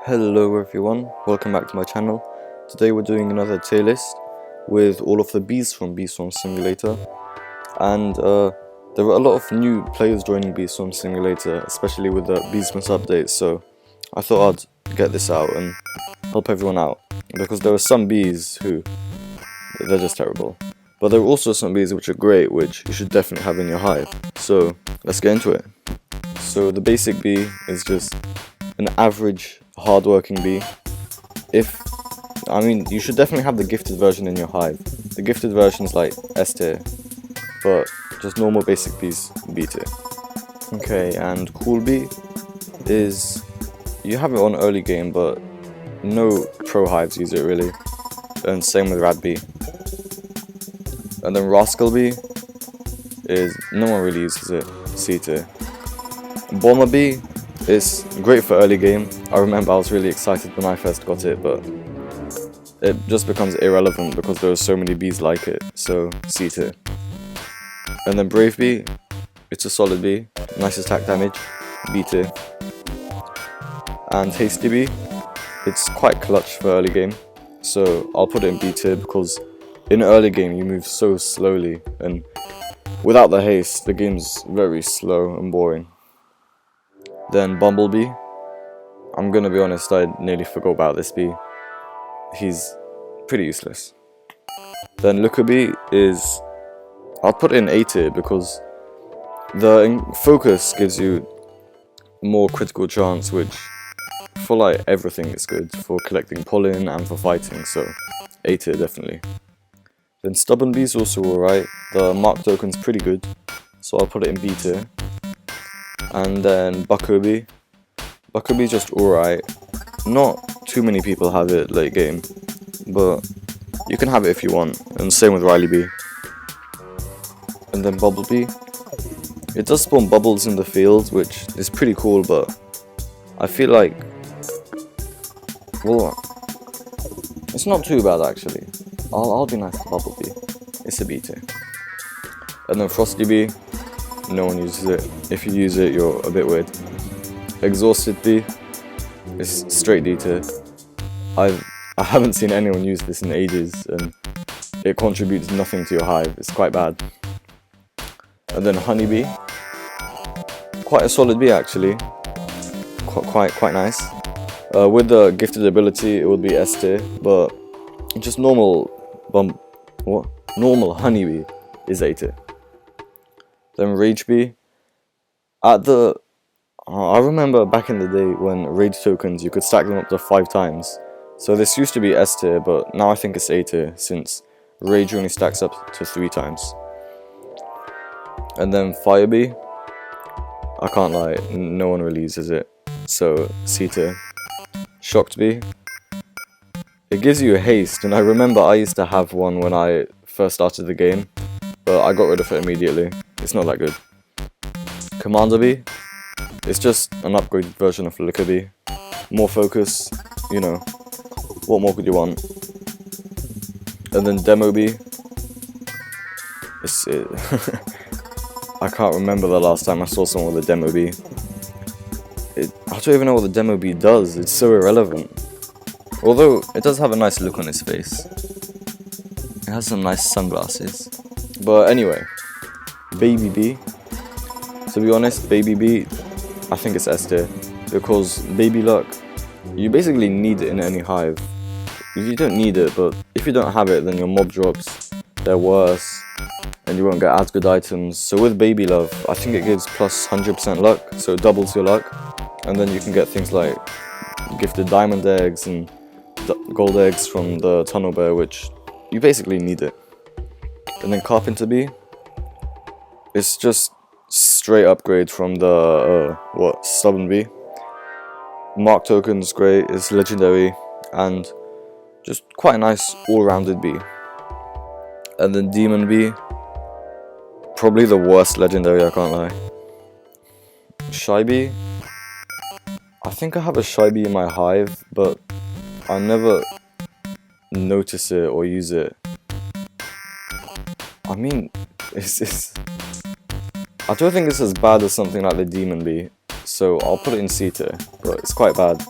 Hello everyone, welcome back to my channel. Today we're doing another tier list with all of the bees from Bee Swarm Simulator, and there were a lot of new players joining Bee Swarm Simulator, especially with the Beesmas update, so I thought I'd get this out and help everyone out, because there are some bees who, they're just terrible, but there are also some bees which are great, which you should definitely have in your hive, so let's get into it. So the basic bee is just an average hardworking bee. You should definitely have the gifted version in your hive. The gifted version is like S tier, but just normal basic bees B tier. Okay, and cool bee is, you have it on early game, but no pro hives use it really, and same with rad bee. And then rascal bee is, no one really uses it, C tier. Bomber bee is great for early game. I remember I was really excited when I first got it, but it just becomes irrelevant because there are so many bees like it, so C tier. And then brave bee, it's a solid bee, nice attack damage, B tier. And hasty bee, it's quite clutch for early game, so I'll put it in B tier because in early game you move so slowly, and without the haste the game's very slow and boring. Then bumblebee, I'm gonna be honest, I nearly forgot about this bee. He's pretty useless. Then looker bee is, I'll put it in A tier because the focus gives you more critical chance, which for like everything is good, for collecting pollen and for fighting, so A tier definitely. Then stubborn bee is also alright, the mark token's pretty good, so I'll put it in B tier. And then bucko bee is just alright, not too many people have it late game, but you can have it if you want, and same with riley bee. And then bumblebee, it does spawn bubbles in the field, which is pretty cool, but I feel like, well, it's not too bad actually. I'll be nice to bumblebee, it's a B tier. And then frosty bee, no one uses it. If you use it, you're a bit weird. Exhausted bee is straight D tier. I haven't seen anyone use this in ages, and it contributes nothing to your hive. It's quite bad. And then honeybee, quite a solid bee actually. Quite nice. With the gifted ability, it would be S tier, but just normal honeybee is A tier. Then rage bee, I remember back in the day when rage tokens you could stack them up to 5 times, so this used to be S tier, but now I think it's A tier since rage only stacks up to 3 times. And then fire bee, I can't lie, no one really uses it, so C tier. Shocked bee, it gives you haste, and I remember I used to have one when I first started the game, but I got rid of it immediately. It's not that good. Commander bee, it's just an upgraded version of liquor bee. More focus, you know, what more could you want? And then demo bee, I can't remember the last time I saw someone with a demo bee. I don't even know what the demo bee does, it's so irrelevant. Although, it does have a nice look on its face. It has some nice sunglasses. But anyway, baby bee. To be honest, baby bee, I think it's S tier, because baby luck, you basically need it in any hive. You don't need it, but if you don't have it, then your mob drops, they're worse, and you won't get as good items. So with baby love, I think it gives plus 100% luck, so it doubles your luck, and then you can get things like gifted diamond eggs and gold eggs from the tunnel bear, which you basically need it. And then carpenter bee, it's just straight upgrade from the stubborn bee. Mark token's great, it's legendary, and just quite a nice all-rounded bee. And then demon bee, probably the worst legendary, I can't lie. Shy bee, I think I have a shy bee in my hive, but I never notice it or use it. I mean, I don't think it's as bad as something like the demon bee, so I'll put it in C tier, but it's quite bad.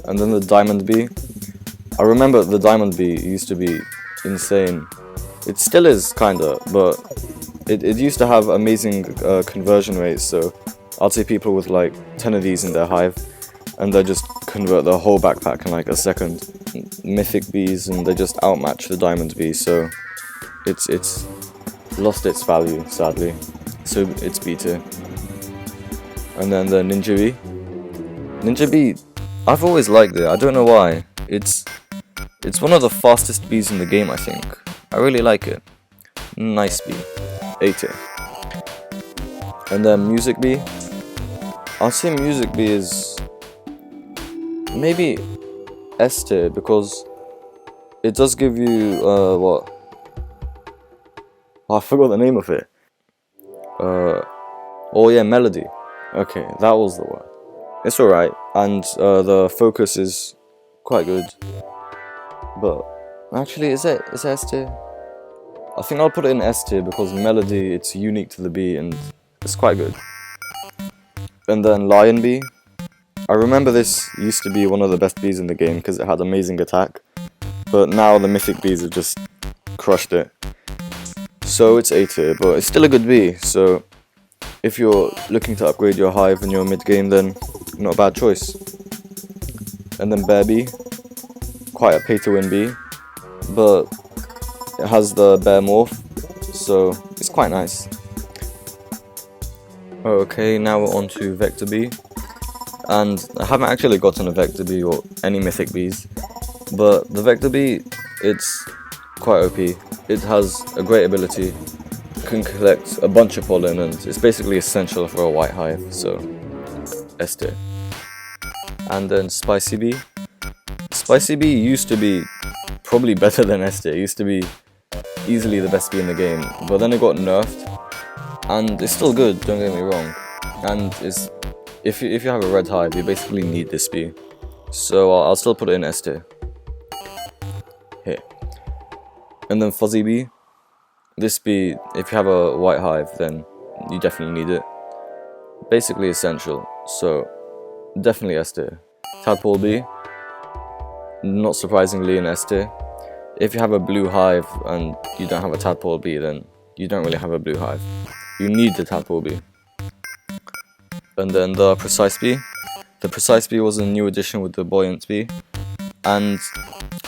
And then the Diamond Bee. I remember the Diamond Bee used to be insane. It still is, kinda, but it used to have amazing conversion rates, so I'd see people with like 10 of these in their hive, and they just convert the whole backpack in like a second. Mythic bees, and they just outmatch the Diamond Bee, so it's lost its value, sadly. So it's B tier. And then the Ninja Bee. Ninja Bee, I've always liked it, I don't know why. It's one of the fastest bees in the game, I think. I really like it. Nice bee. A tier. And then Music Bee. I'll say Music Bee is maybe S tier, because it does give you, what? Oh, I forgot the name of it. Oh yeah, Melody. Okay, that was the word. It's alright, and the focus is quite good. But actually, is it S tier? I think I'll put it in S tier because Melody, it's unique to the bee and it's quite good. And then Lion Bee. I remember this used to be one of the best bees in the game because it had amazing attack. But now the mythic bees have just crushed it. So it's A tier, but it's still a good bee. So if you're looking to upgrade your hive in your mid game, then not a bad choice. And then Bear Bee. Quite a pay to win bee, but it has the bear morph, so it's quite nice. Okay, now we're on to Vector Bee, and I haven't actually gotten a Vector Bee or any mythic bees, but the Vector Bee, it's quite OP. It has a great ability, can collect a bunch of pollen, and it's basically essential for a white hive, so S tier. And then Spicy Bee. Spicy Bee used to be probably better than S tier. It used to be easily the best bee in the game, but then it got nerfed, and it's still good, don't get me wrong. And it's, if you have a red hive, you basically need this bee. So I'll still put it in S tier. Here. And then Fuzzy Bee. This bee, if you have a white hive, then you definitely need it. Basically essential, so definitely S tier. Tadpole Bee. Not surprisingly in S tier. If you have a blue hive and you don't have a tadpole bee, then you don't really have a blue hive. You need the tadpole bee. And then the Precise Bee. The Precise Bee was a new addition with the Buoyant Bee, and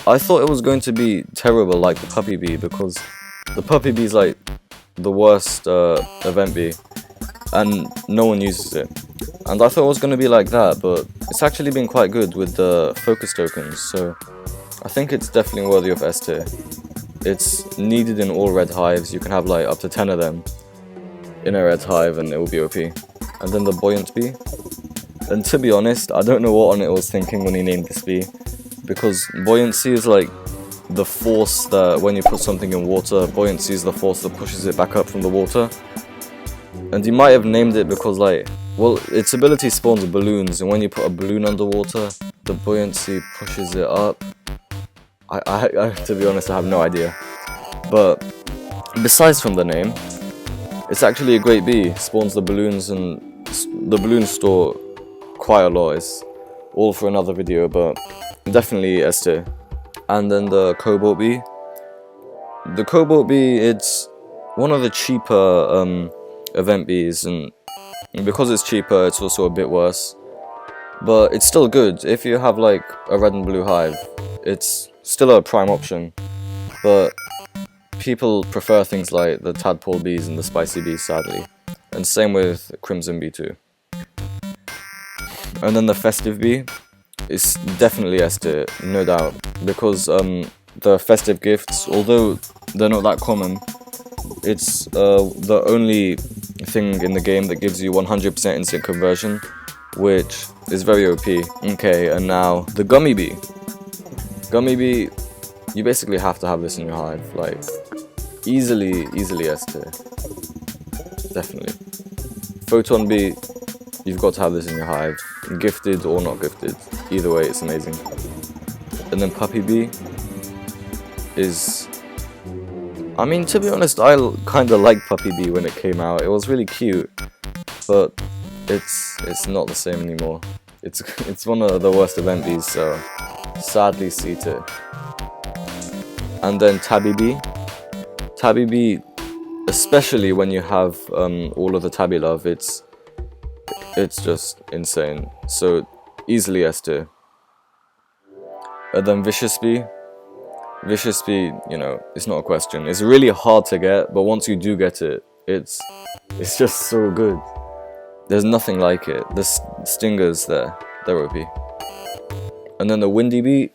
I thought it was going to be terrible like the Puppy Bee, because the Puppy Bee is like the worst event bee, and no one uses it. And I thought it was going to be like that, but it's actually been quite good with the focus tokens, so I think it's definitely worthy of S tier. It's needed in all red hives. You can have like up to 10 of them in a red hive and it will be OP. And then the Buoyant Bee. And to be honest, I don't know what Onit was thinking when he named this bee, because buoyancy is like the force that when you put something in water, buoyancy is the force that pushes it back up from the water. And he might have named it because like, well, its ability spawns balloons, and when you put a balloon underwater, the buoyancy pushes it up. I to be honest, I have no idea. But besides from the name, it's actually a great bee. Spawns the balloons, and the balloons store quite a lot. It's all for another video, but definitely S tier. And then the Cobalt Bee. The Cobalt Bee, it's one of the cheaper event bees, and because it's cheaper, it's also a bit worse. But it's still good. If you have like a red and blue hive, it's still a prime option. But people prefer things like the Tadpole Bees and the Spicy Bees, sadly. And same with Crimson Bee too. And then the Festive Bee is definitely S tier, no doubt. Because the festive gifts, although they're not that common, it's the only thing in the game that gives you 100% instant conversion, which is very OP. Okay, and now the Gummy Bee. Gummy Bee, you basically have to have this in your hive, like easily S tier, definitely. Photon Bee, you've got to have this in your hive, gifted or not gifted, either way it's amazing. And then Puppy Bee is, I mean, to be honest, I kinda liked Puppy Bee when it came out. It was really cute, but it's not the same anymore. it's one of the worst event Bs, so sadly C tier. And then Tabby B, especially when you have all of the Tabby love, it's just insane. So easily S tier. And then Vicious B, you know, it's not a question. It's really hard to get, but once you do get it, it's just so good. There's nothing like it. The stingers they're OP. And then the Windy B,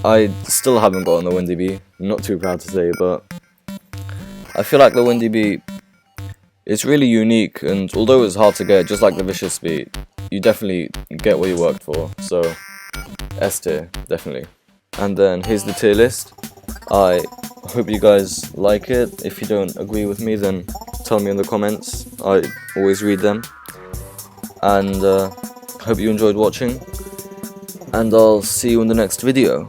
I still haven't gotten the Windy B. I'm not too proud to say, but I feel like the Windy B, it's really unique, and although it's hard to get, just like the Vicious B, you definitely get what you worked for. So S tier, definitely. And then here's the tier list. I hope you guys like it. If you don't agree with me, then tell me in the comments. I always read them. And hope you enjoyed watching. And I'll see you in the next video.